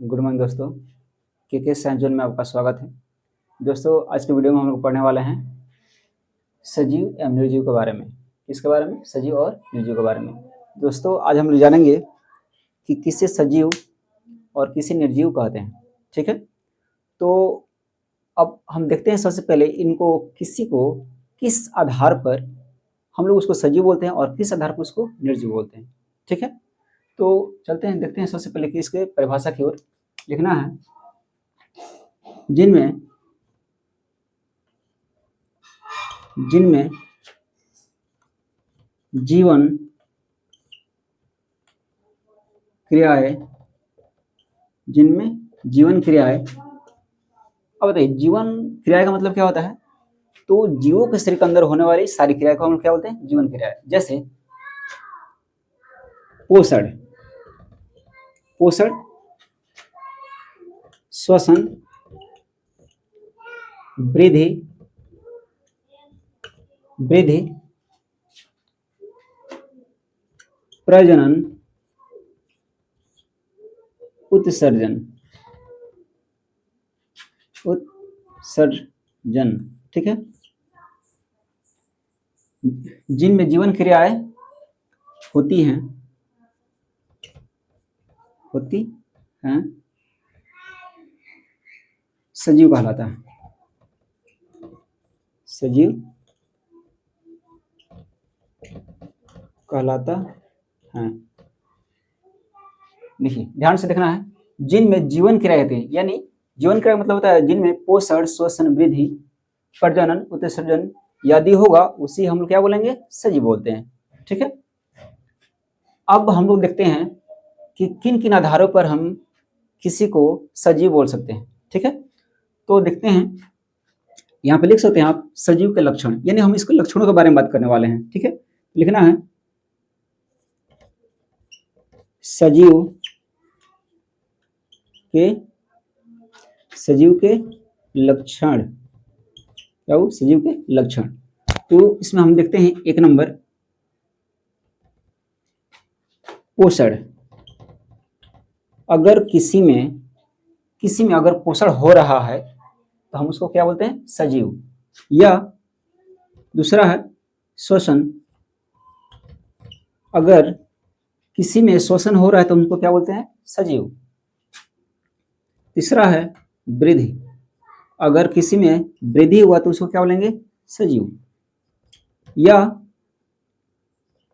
Good morning दोस्तों। के science zone में आपका स्वागत है। दोस्तों आज के वीडियो में हम लोग पढ़ने वाले हैं सजीव एवं निर्जीव के बारे में। किसके बारे में? सजीव और निर्जीव के बारे में। दोस्तों आज हम लोग जानेंगे कि किसे सजीव और किसे निर्जीव कहते हैं। ठीक है, तो अब हम देखते हैं सबसे पहले इनको किसी को किस आधार पर हम लोग उसको सजीव बोलते हैं और किस आधार पर उसको निर्जीव बोलते हैं। ठीक है, तो चलते हैं देखते हैं सबसे पहले कि इसके परिभाषा की ओर लिखना है। जिनमें जीवन क्रियाएं अब बताइए जीवन क्रिया का मतलब क्या होता है? तो जीवों के शरीर के अंदर होने वाली सारी क्रिया को हम क्या बोलते हैं? जीवन क्रिया। जैसे पोषण, श्वसन, वृद्धि, प्रजनन, उत्सर्जन। ठीक है, जिनमें जीवन क्रियाएं होती हैं सजीव कहलाता है। देखिए ध्यान से देखना है, जिनमें जीवन क्रिया होती है, यानी जीवन क्रिया मतलब होता है जिनमें पोषण, श्वसन, वृद्धि, प्रजनन, उत्सर्जन यदि होगा उसी हम लोग क्या बोलेंगे? सजीव बोलते हैं। ठीक है, अब हम लोग देखते हैं कि किन किन आधारों पर हम किसी को सजीव बोल सकते हैं। ठीक है, तो देखते हैं, यहाँ पे लिख सकते हैं आप सजीव के लक्षण, यानी हम इसके लक्षणों के बारे में बात करने वाले हैं। ठीक है, लिखना है सजीव के लक्षण। क्या वो? सजीव के लक्षण। तो इसमें हम देखते हैं एक नंबर पोषण। अगर किसी में अगर पोषण हो रहा है तो हम उसको क्या बोलते हैं? सजीव। या दूसरा है श्वसन। अगर किसी में श्वसन हो रहा है तो उनको क्या बोलते हैं? सजीव। तीसरा है वृद्धि। अगर किसी में वृद्धि हुआ तो उसको क्या बोलेंगे? सजीव। या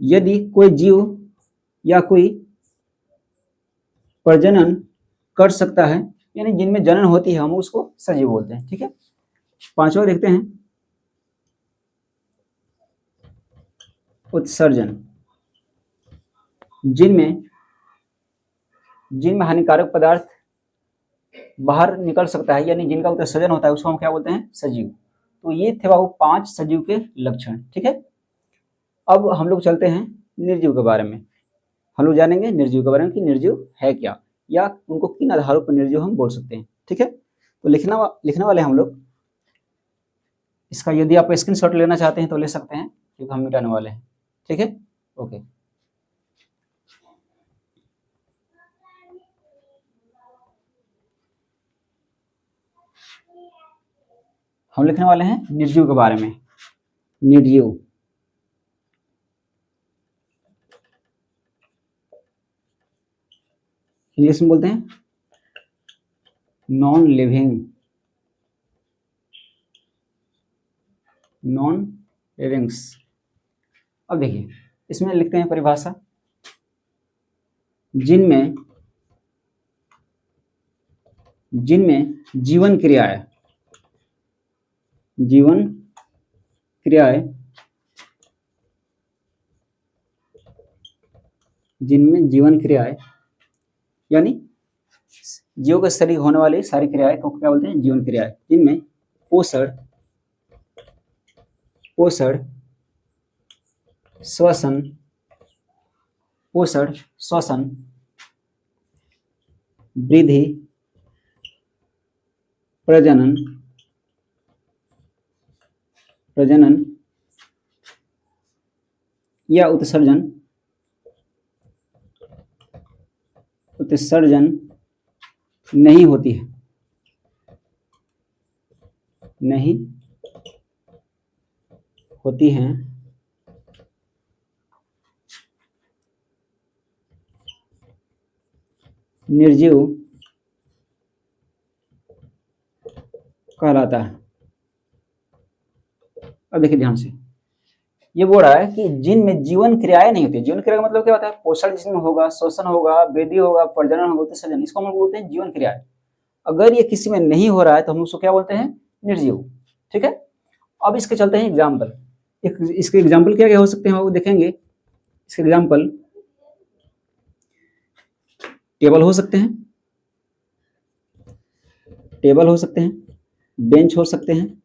यदि कोई जीव या कोई प्रजनन कर सकता है, यानी जिनमें जनन होती है, हम उसको सजीव बोलते हैं। ठीक है, पांचवा देखते हैं उत्सर्जन। जिनमें हानिकारक पदार्थ बाहर निकल सकता है, यानी जिनका उत्सर्जन होता है, उसको हम क्या बोलते हैं? सजीव। तो ये थे बाबू 5 सजीव के लक्षण। ठीक है, अब हम लोग चलते हैं निर्जीव के बारे में। हम लोग जानेंगे निर्जीव के बारे में कि निर्जीव है क्या, या उनको किन आधारों पर निर्जीव हम बोल सकते हैं। ठीक है, तो लिखने वाले हम लोग इसका, यदि आप स्क्रीनशॉट लेना चाहते हैं तो ले सकते हैं, क्योंकि हम मिटाने वाले हैं। ठीक है, ओके। हम लिखने वाले हैं निर्जीव के बारे में। निर्जीव इंग्लिश में बोलते हैं नॉन लिविंग्स। अब देखिए इसमें लिखते हैं परिभाषा। जिनमें जीवन क्रियाएं यानी जीव के शरीर होने वाली सारी क्रियाएं को क्या बोलते हैं? जीवन क्रियाएं। जिनमें पोषण, श्वसन, वृद्धि, प्रजनन या उत्सर्जन नहीं होती है, नहीं होती हैं, निर्जीव कहलाता है। अब देखिए ध्यान से, ये बोल रहा है कि जिनमें जीवन क्रियाएं नहीं होती। जीवन क्रिया का मतलब क्या होता है? पोषण जिसमें होगा, शोषण होगा, वृद्धि होगा, प्रजनन होगा, उत्सर्जन, इसको हम लोग बोलते हैं जीवन क्रियाएं। अगर ये किसी में नहीं हो रहा है तो हम उसको क्या बोलते हैं? निर्जीव। ठीक है। अब इसके चलते हैं एग्जाम्पल। इसके एग्जाम्पल क्या क्या हो सकते हैं वो देखेंगे। इसके एग्जाम्पल टेबल हो सकते हैं, टेबल हो सकते हैं, बेंच हो सकते हैं,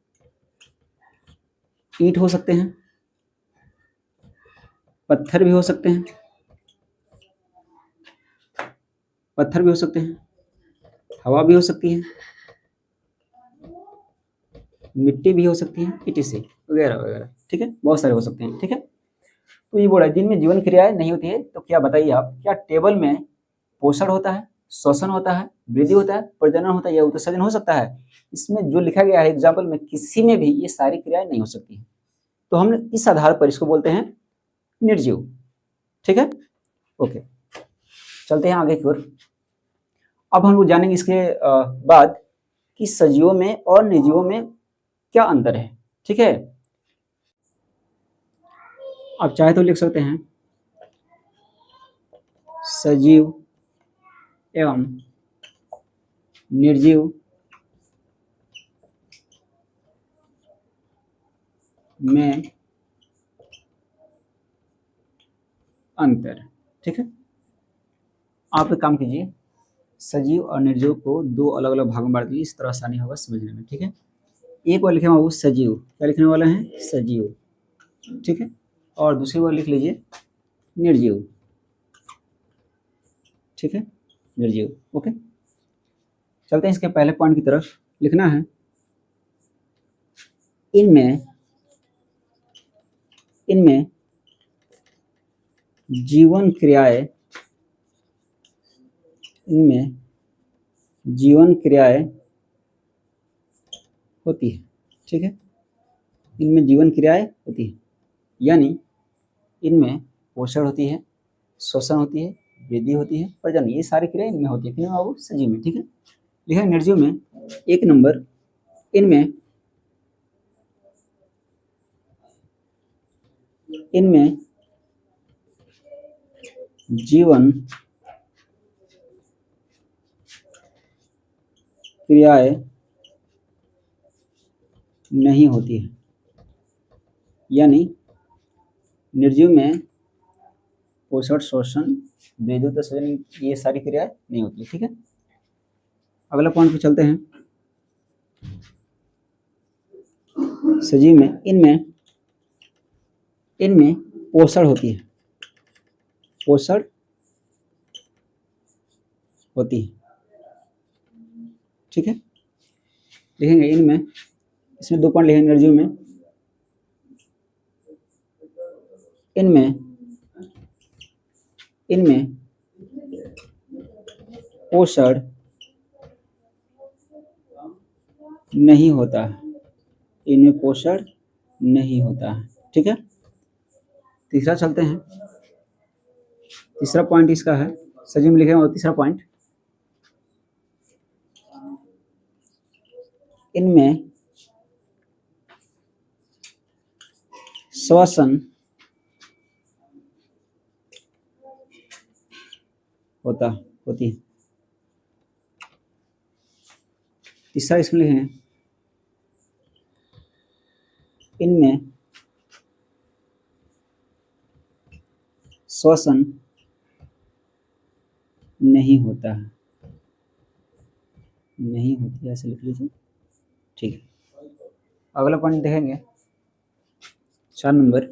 ईंट हो सकते हैं, पत्थर भी हो सकते हैं, पत्थर भी हो सकते हैं, हवा भी हो सकती है, मिट्टी भी हो सकती है, इटीसी वगैरह वगैरह। ठीक है, बहुत सारे हो सकते हैं। ठीक है, तो ये बोला जिनमें जीवन क्रियाएं नहीं होती है, तो क्या बताइए आप, क्या टेबल में पोषण होता है, श्वसन होता है, वृद्धि होता है, प्रजनन होता है या उत्सर्जन हो सकता है? इसमें जो लिखा गया है एग्जाम्पल में, किसी में भी ये सारी क्रियाएं नहीं हो सकती है। तो हम इस आधार पर इसको बोलते हैं निर्जीव। ठीक है, ओके, चलते हैं आगे की ओर। अब हम लोग जानेंगे इसके बाद कि सजीवों में और निर्जीवों में क्या अंतर है। ठीक है, आप चाहे तो लिख सकते हैं सजीव एवं निर्जीव में अंतर। ठीक है, आप एक काम कीजिए, सजीव और निर्जीव को दो अलग अलग भागों में बांट दीजिए, इस तरह आसानी होगा समझने में। ठीक है, एक बार लिखे बाबू सजीव, क्या लिखने वाला है? सजीव। ठीक है, और दूसरी बार लिख लीजिए निर्जीव। ठीक है, निर्जीव। ओके, चलते हैं इसके पहले पॉइंट की तरफ। लिखना है इनमें इनमें जीवन क्रियाएं, इनमें जीवन क्रियाएं होती है। ठीक है, इनमें जीवन क्रियाएं होती है, यानी इनमें पोषण होती है, श्वसन होती है, वृद्धि होती है, प्रजनन, ये सारी क्रियाएं इनमें होती है। किनमें बाबू? सजीव में। ठीक है, लिखा निर्जीव में एक नंबर, इनमें इनमें जीवन क्रियाएं नहीं होती है, यानी निर्जीव में पोषण, शोषण, वृद्धि, उत्सर्जन, ये सारी क्रियाएं नहीं होती है। ठीक है, अगला पॉइंट पे चलते हैं। सजीव में इनमें इनमें पोषण होती है, पोषण होती है। ठीक है, लिखेंगे इनमें, इसमें दो पॉइंट लिखेंगे निर्जीव में, इनमें इनमें पोषण नहीं होता है, इनमें पोषण नहीं होता है। ठीक है, तीसरा चलते हैं। तीसरा पॉइंट इसका है, सजीव में लिखेंगे, और तीसरा पॉइंट, इनमें श्वसन होती है। तीसरा इसमें लिखें, इनमें श्वसन नहीं होता है, नहीं होती है, ऐसे लिख लीजिए। ठीक है, अगला पॉइंट देखेंगे 4 नंबर,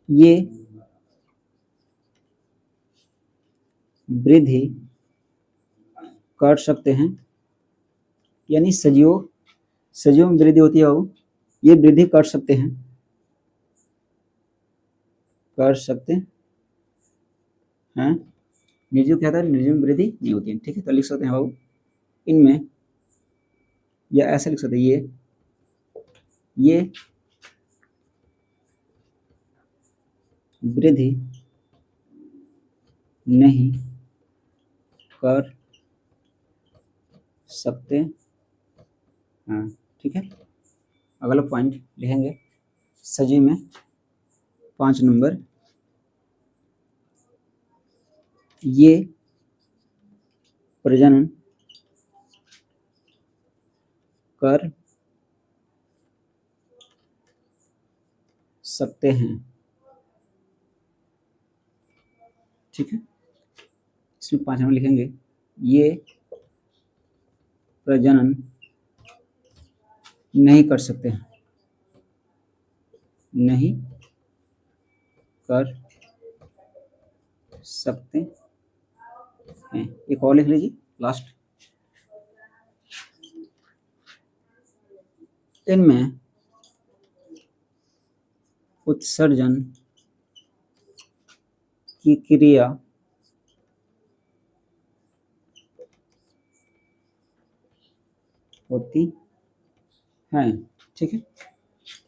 ये वृद्धि कर सकते हैं, यानी सजीव में वृद्धि होती है बाबू, ये वृद्धि कर सकते हैं हैं, निर्जीव क्या था, निर्जीव में वृद्धि नहीं होती है, ठीक है। तो लिख सकते हैं बाबू इनमें, या ऐसे लिख सकते हैं ये वृद्धि नहीं कर सकते हैं, ठीक है। अगला पॉइंट लिखेंगे सजीव में 5 नंबर, ये प्रजनन कर सकते हैं, ठीक है। इसमें 5 नंबर लिखेंगे ये प्रजनन नहीं कर सकते हैं, नहीं कर सकते हैं। एक और लिख लीजिए लास्ट, इनमें उत्सर्जन की क्रिया होती है, ठीक है।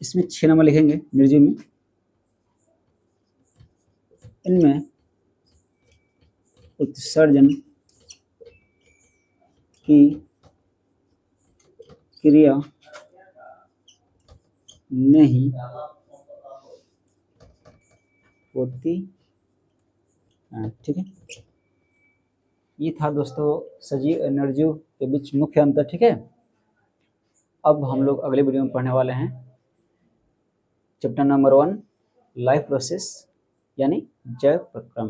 इसमें 6 नंबर लिखेंगे निर्जीव में, इनमें उत्सर्जन की क्रिया नहीं होती है, ठीक है। ये था दोस्तों सजीव और निर्जीव के बीच मुख्य अंतर, ठीक है। अब हम लोग अगले वीडियो में पढ़ने वाले हैं चैप्टर नंबर 1 लाइफ प्रोसेस यानी जैव प्रक्रम।